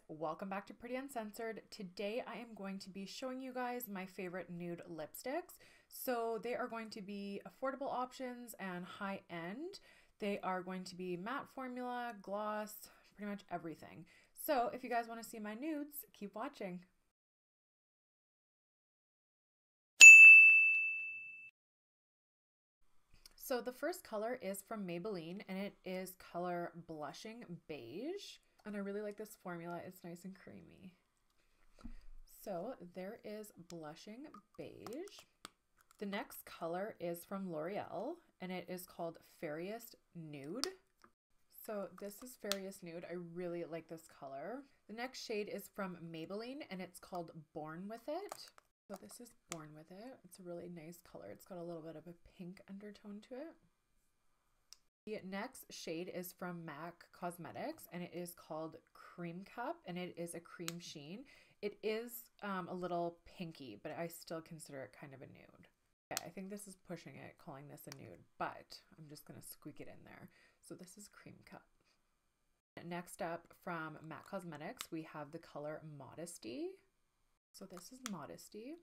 welcome back to Pretty Uncensored. Today I am going to be showing you guys my favorite nude lipsticks. So they are going to be affordable options and high end. They are going to be matte formula, gloss, pretty much everything. So if you guys want to see my nudes, keep watching. So the first color is from Maybelline and it is color Blushing Beige. And I really like this formula, it's nice and creamy. So there is Blushing Beige. The next color is from Loreal and it is called Fairiest Nude. So this is Fairiest Nude. I really like this color. The next shade is from Maybelline and it's called Born With It. So this is Born With It. It's a really nice color. It's got a little bit of a pink undertone to it. The next shade is from MAC Cosmetics and it is called Creme Cup and it is a cream sheen. It is a little pinky, but I still consider it kind of a nude. Okay, I think this is pushing it, calling this a nude, but I'm just going to squeak it in there. So this is Creme Cup. Next up from MAC Cosmetics, we have the color Modesty. So this is Modesty.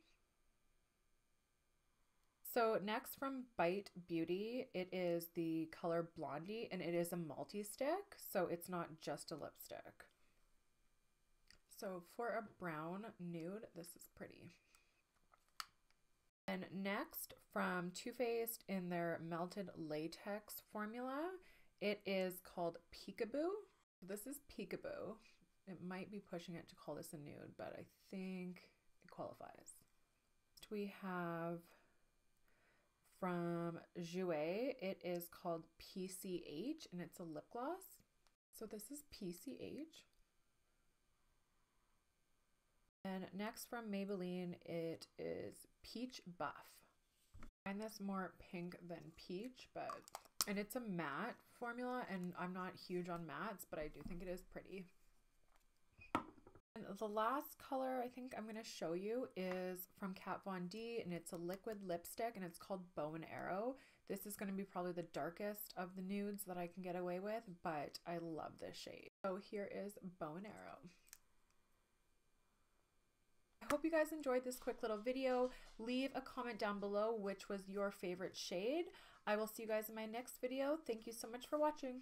So next from Bite Beauty, it is the color Blondie and it is a multi-stick. So it's not just a lipstick. So for a brown nude, this is pretty. And next from Too Faced in their Melted Latex formula, it is called Peekabo. This is Peekabo. It might be pushing it to call this a nude, but I think it qualifies. Next we have from Jouer, it is called PCH and it's a lip gloss. So this is PCH. And next from Maybelline, it is Peach Buff. I find this more pink than peach, and it's a matte formula and I'm not huge on mattes, but I do think it is pretty. And the last color I think I'm going to show you is from Kat Von D and it's a liquid lipstick and it's called Bow and Arrow. This is going to be probably the darkest of the nudes that I can get away with, but I love this shade. So here is Bow and Arrow. I hope you guys enjoyed this quick little video. Leave a comment down below which was your favorite shade. I will see you guys in my next video. Thank you so much for watching.